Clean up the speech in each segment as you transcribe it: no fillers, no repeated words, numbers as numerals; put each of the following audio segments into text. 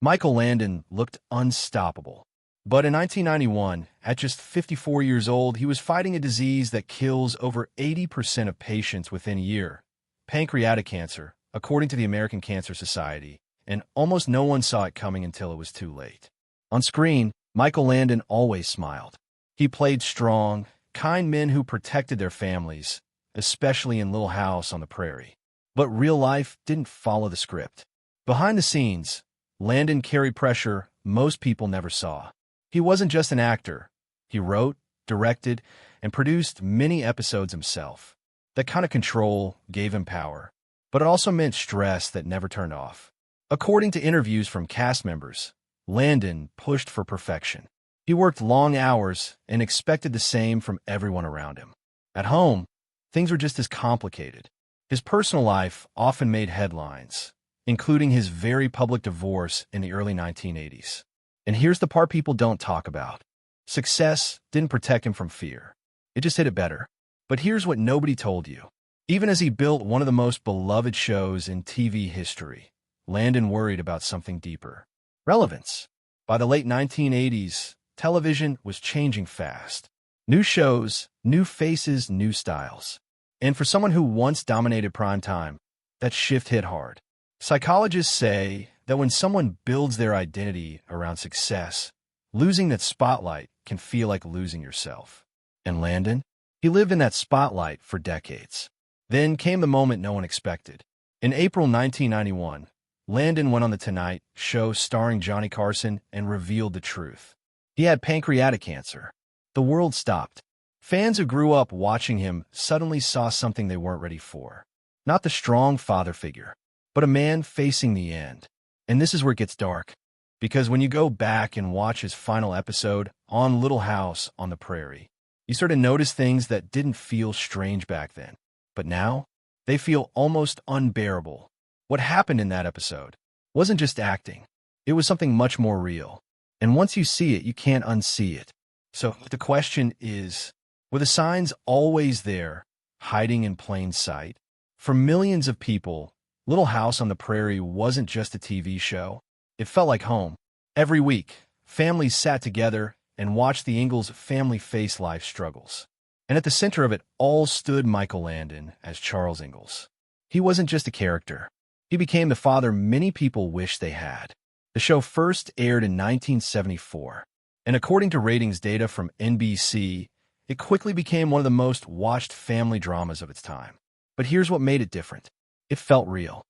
Michael Landon looked unstoppable. But in 1991, at just 54 years old, he was fighting a disease that kills over 80% of patients within a year, pancreatic cancer, according to the American Cancer Society, and almost no one saw it coming until it was too late. On screen, Michael Landon always smiled. He played strong, kind men who protected their families, especially in Little House on the Prairie. But real life didn't follow the script. Behind the scenes, Landon carried pressure most people never saw. He wasn't just an actor. He wrote, directed, and produced many episodes himself. That kind of control gave him power, but it also meant stress that never turned off. According to interviews from cast members, Landon pushed for perfection. He worked long hours and expected the same from everyone around him. At home, things were just as complicated. His personal life often made headlines, including his very public divorce in the early 1980s. And here's the part people don't talk about. Success didn't protect him from fear. It just hit it better. But here's what nobody told you. Even as he built one of the most beloved shows in TV history, Landon worried about something deeper. Relevance. By the late 1980s, television was changing fast. New shows, new faces, new styles. And for someone who once dominated primetime, that shift hit hard. Psychologists say that when someone builds their identity around success, losing that spotlight can feel like losing yourself. And Landon? He lived in that spotlight for decades. Then came the moment no one expected. In April 1991, Landon went on The Tonight Show starring Johnny Carson and revealed the truth. He had pancreatic cancer. The world stopped. Fans who grew up watching him suddenly saw something they weren't ready for. Not the strong father figure, but a man facing the end. And this is where it gets dark. Because when you go back and watch his final episode on Little House on the Prairie, you start to notice things that didn't feel strange back then. But now, they feel almost unbearable. What happened in that episode wasn't just acting. It was something much more real. And once you see it, you can't unsee it. So the question is, were the signs always there, hiding in plain sight? For millions of people, Little House on the Prairie wasn't just a TV show. It felt like home. Every week, families sat together and watched the Ingalls family face life struggles. And at the center of it all stood Michael Landon as Charles Ingalls. He wasn't just a character. He became the father many people wished they had. The show first aired in 1974, and according to ratings data from NBC, it quickly became one of the most watched family dramas of its time. But here's what made it different. It felt real.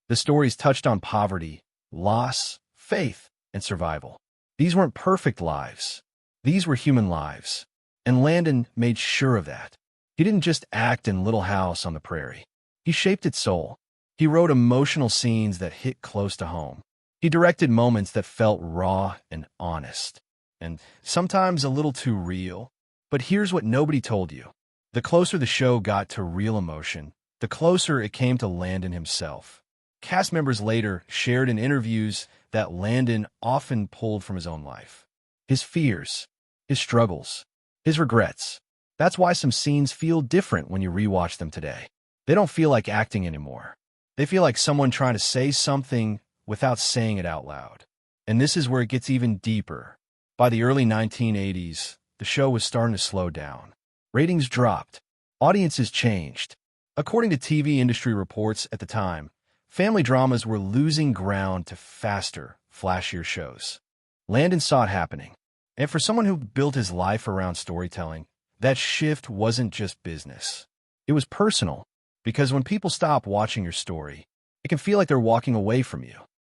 The stories touched on poverty, loss, faith, and survival. These weren't perfect lives. These were human lives. And Landon made sure of that. He didn't just act in Little House on the Prairie. He shaped its soul. He wrote emotional scenes that hit close to home. He directed moments that felt raw and honest, and sometimes a little too real. But here's what nobody told you. The closer the show got to real emotion, the closer it came to Landon himself. Cast members later shared in interviews that Landon often pulled from his own life. His fears, his struggles, his regrets. That's why some scenes feel different when you rewatch them today. They don't feel like acting anymore. They feel like someone trying to say something without saying it out loud. And this is where it gets even deeper. By the early 1980s, the show was starting to slow down. Ratings dropped. Audiences changed. According to TV industry reports at the time, family dramas were losing ground to faster, flashier shows. Landon saw it happening. And for someone who built his life around storytelling, that shift wasn't just business. It was personal, because when people stop watching your story, it can feel like they're walking away from you.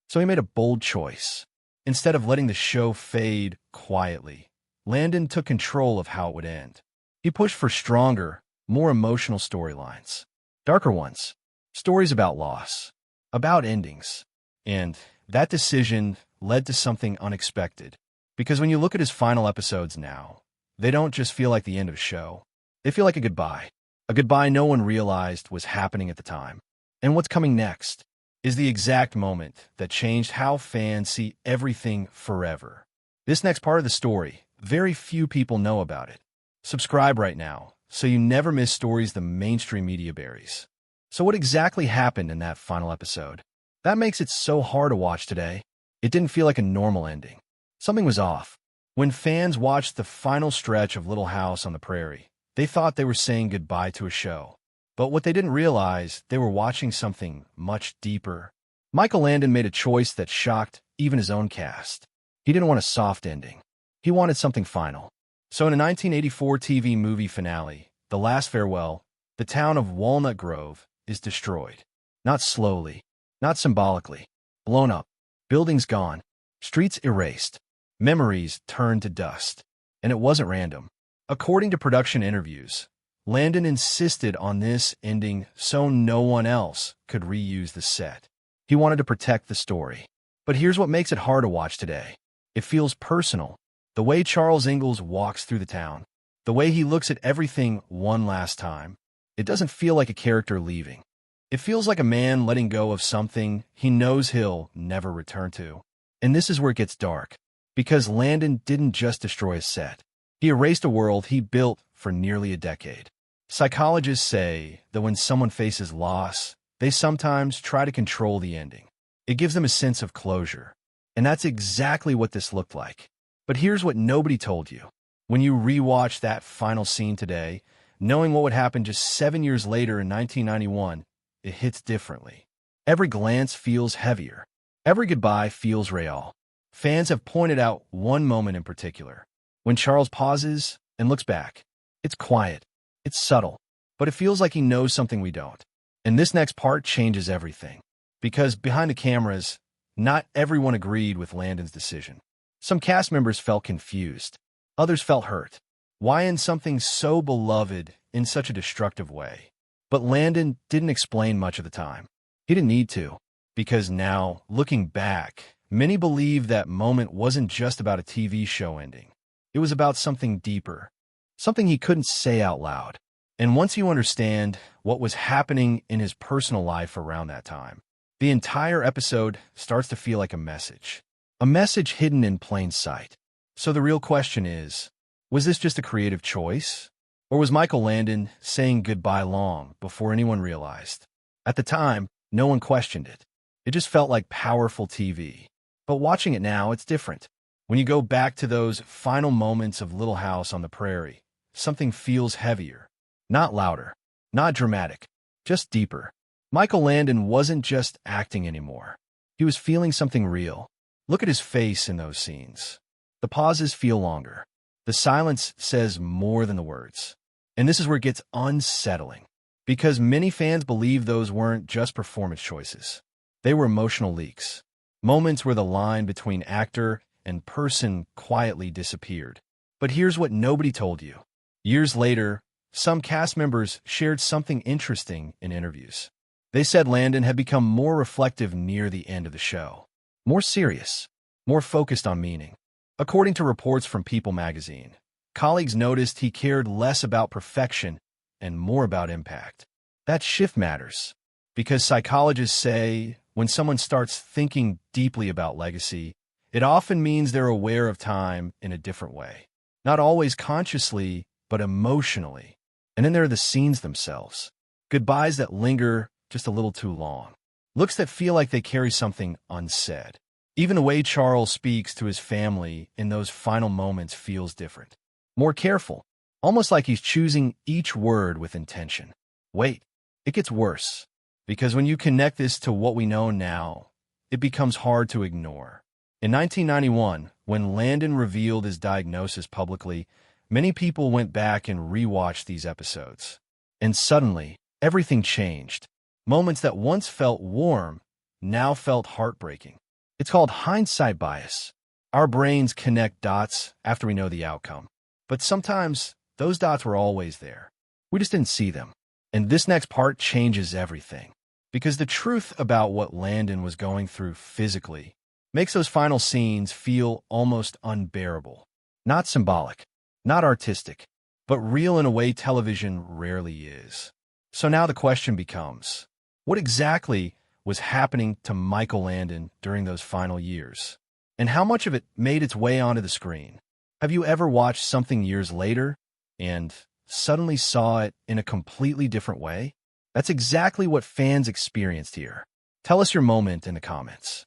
So he made a bold choice. Instead of letting the show fade quietly, Landon took control of how it would end. He pushed for stronger, more emotional storylines. Darker ones. Stories about loss. About endings. And that decision led to something unexpected. Because when you look at his final episodes now, they don't just feel like the end of a show. They feel like a goodbye. A goodbye no one realized was happening at the time. And what's coming next is the exact moment that changed how fans see everything forever. This next part of the story, very few people know about it. Subscribe right now so you never miss stories the mainstream media buries. So what exactly happened in that final episode? That makes it so hard to watch today. It didn't feel like a normal ending. Something was off. When fans watched the final stretch of Little House on the Prairie, they thought they were saying goodbye to a show. But what they didn't realize, they were watching something much deeper. Michael Landon made a choice that shocked even his own cast. He didn't want a soft ending. He wanted something final. So in a 1984 TV movie finale, The Last Farewell, the town of Walnut Grove is destroyed. Not slowly, not symbolically. Blown up. Buildings gone. Streets erased. Memories turned to dust. And it wasn't random. According to production interviews, Landon insisted on this ending so no one else could reuse the set. He wanted to protect the story. But here's what makes it hard to watch today. It feels personal. The way Charles Ingalls walks through the town. The way he looks at everything one last time. It doesn't feel like a character leaving. It feels like a man letting go of something he knows he'll never return to. And this is where it gets dark. Because Landon didn't just destroy a set. He erased a world he built for nearly a decade. Psychologists say that when someone faces loss, they sometimes try to control the ending. It gives them a sense of closure. And that's exactly what this looked like. But here's what nobody told you. When you rewatch that final scene today, knowing what would happen just 7 years later in 1991, it hits differently. Every glance feels heavier. Every goodbye feels real. Fans have pointed out one moment in particular. When Charles pauses and looks back, it's quiet. It's subtle. But it feels like he knows something we don't. And this next part changes everything. Because behind the cameras, not everyone agreed with Landon's decision. Some cast members felt confused. Others felt hurt. Why end something so beloved in such a destructive way? But Landon didn't explain much of the time. He didn't need to. Because now, looking back, many believe that moment wasn't just about a TV show ending. It was about something deeper. Something he couldn't say out loud. And once you understand what was happening in his personal life around that time, the entire episode starts to feel like a message. A message hidden in plain sight. So the real question is, was this just a creative choice? Or was Michael Landon saying goodbye long before anyone realized? At the time, no one questioned it. It just felt like powerful TV. But watching it now, it's different. When you go back to those final moments of Little House on the Prairie, something feels heavier. Not louder, not dramatic, just deeper. Michael Landon wasn't just acting anymore. He was feeling something real. Look at his face in those scenes. The pauses feel longer. The silence says more than the words. And this is where it gets unsettling. Because many fans believe those weren't just performance choices. They were emotional leaks. Moments where the line between actor and person quietly disappeared. But here's what nobody told you. Years later, some cast members shared something interesting in interviews. They said Landon had become more reflective near the end of the show. More serious. More focused on meaning. According to reports from People magazine, colleagues noticed he cared less about perfection and more about impact. That shift matters. Because psychologists say when someone starts thinking deeply about legacy, it often means they're aware of time in a different way. Not always consciously, but emotionally. And then there are the scenes themselves. Goodbyes that linger just a little too long. Looks that feel like they carry something unsaid. Even the way Charles speaks to his family in those final moments feels different. More careful. Almost like he's choosing each word with intention. Wait, it gets worse. Because when you connect this to what we know now, it becomes hard to ignore. In 1991, when Landon revealed his diagnosis publicly, many people went back and rewatched these episodes. And suddenly, everything changed. Moments that once felt warm now felt heartbreaking. It's called hindsight bias. Our brains connect dots after we know the outcome. But sometimes, those dots were always there. We just didn't see them. And this next part changes everything. Because the truth about what Landon was going through physically makes those final scenes feel almost unbearable. Not symbolic, not artistic, but real in a way television rarely is. So now the question becomes, what exactly was happening to Michael Landon during those final years? And how much of it made its way onto the screen? Have you ever watched something years later and suddenly saw it in a completely different way? That's exactly what fans experienced here. Tell us your moment in the comments.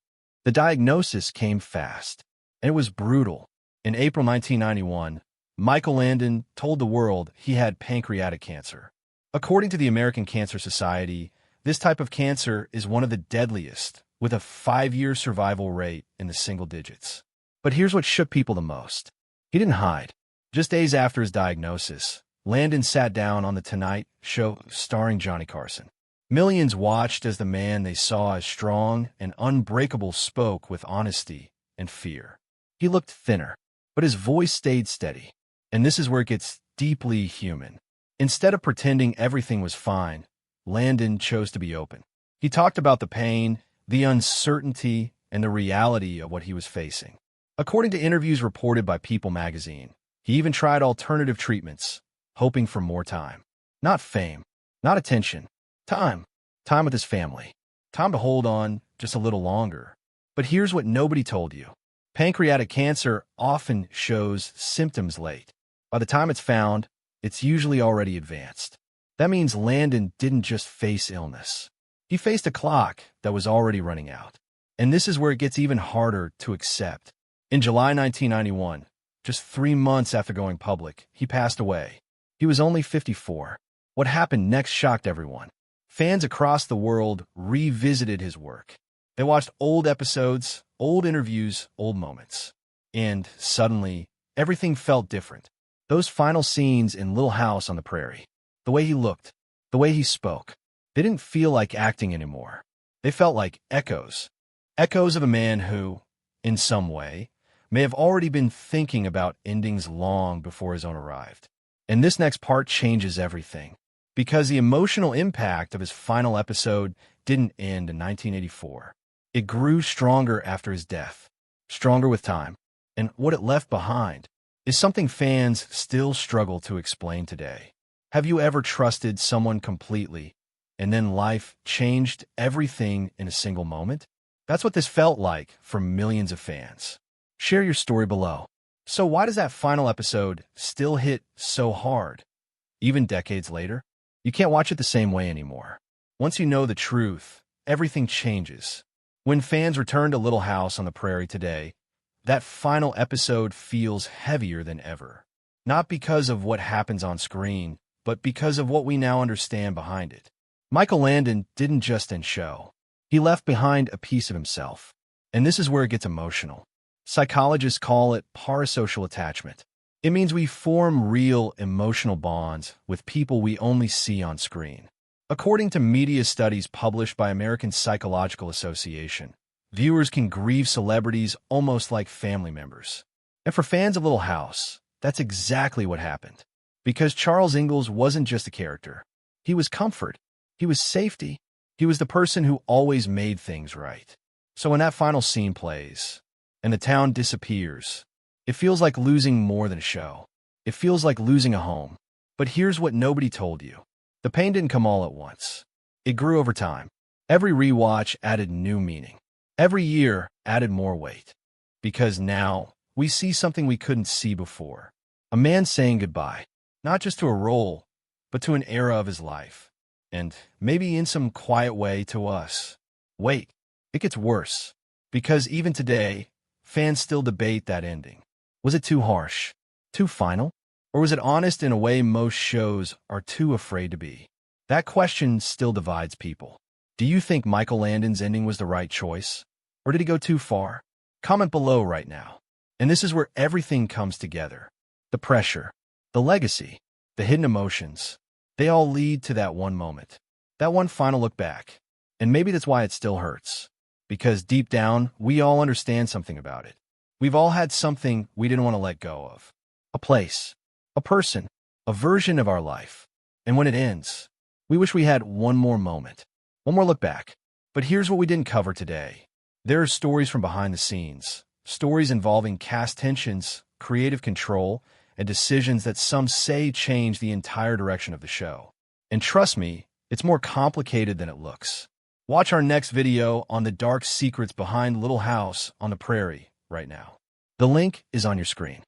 The diagnosis came fast, and it was brutal. In April 1991, Michael Landon told the world he had pancreatic cancer. According to the American Cancer Society, this type of cancer is one of the deadliest, with a 5-year survival rate in the single digits. But here's what shook people the most. He didn't hide. Just days after his diagnosis, Landon sat down on The Tonight Show starring Johnny Carson. Millions watched as the man they saw as strong and unbreakable spoke with honesty and fear. He looked thinner, but his voice stayed steady. And this is where it gets deeply human. Instead of pretending everything was fine, Landon chose to be open. He talked about the pain, the uncertainty, and the reality of what he was facing. According to interviews reported by People magazine, he even tried alternative treatments, hoping for more time. Not fame, not attention, time. Time with his family. Time to hold on just a little longer. But here's what nobody told you. Pancreatic cancer often shows symptoms late. By the time it's found, it's usually already advanced. That means Landon didn't just face illness. He faced a clock that was already running out. And this is where it gets even harder to accept. In July 1991, just 3 months after going public, he passed away. He was only 54. What happened next shocked everyone. Fans across the world revisited his work. They watched old episodes, old interviews, old moments. And suddenly, everything felt different. Those final scenes in Little House on the Prairie, the way he looked, the way he spoke, they didn't feel like acting anymore. They felt like echoes. Echoes of a man who, in some way, may have already been thinking about endings long before his own arrived. And this next part changes everything, because the emotional impact of his final episode didn't end in 1984. It grew stronger after his death, stronger with time, and what it left behind is something fans still struggle to explain today. Have you ever trusted someone completely, and then life changed everything in a single moment? That's what this felt like for millions of fans. Share your story below. So why does that final episode still hit so hard? Even decades later, you can't watch it the same way anymore. Once you know the truth, everything changes. When fans return to Little House on the Prairie today, that final episode feels heavier than ever. Not because of what happens on screen, but because of what we now understand behind it. Michael Landon didn't just end show. He left behind a piece of himself. And this is where it gets emotional. Psychologists call it parasocial attachment. It means we form real emotional bonds with people we only see on screen. According to media studies published by American Psychological Association, viewers can grieve celebrities almost like family members. And for fans of Little House, that's exactly what happened. Because Charles Ingalls wasn't just a character. He was comfort. He was safety. He was the person who always made things right. So when that final scene plays, and the town disappears, it feels like losing more than a show. It feels like losing a home. But here's what nobody told you. The pain didn't come all at once. It grew over time. Every rewatch added new meaning. Every year added more weight. Because now, we see something we couldn't see before. A man saying goodbye, not just to a role, but to an era of his life. And maybe in some quiet way to us. Wait, it gets worse. Because even today, fans still debate that ending. Was it too harsh? Too final? Or was it honest in a way most shows are too afraid to be? That question still divides people. Do you think Michael Landon's ending was the right choice? Or did he go too far? Comment below right now. And this is where everything comes together. The pressure, the legacy, the hidden emotions, they all lead to that one moment. That one final look back. And maybe that's why it still hurts. Because deep down, we all understand something about it. We've all had something we didn't want to let go of. A place, a person, a version of our life. And when it ends, we wish we had one more moment, one more look back. But here's what we didn't cover today. There are stories from behind the scenes, stories involving cast tensions, creative control, and decisions that some say change the entire direction of the show. And trust me, it's more complicated than it looks. Watch our next video on the dark secrets behind Little House on the Prairie right now. The link is on your screen.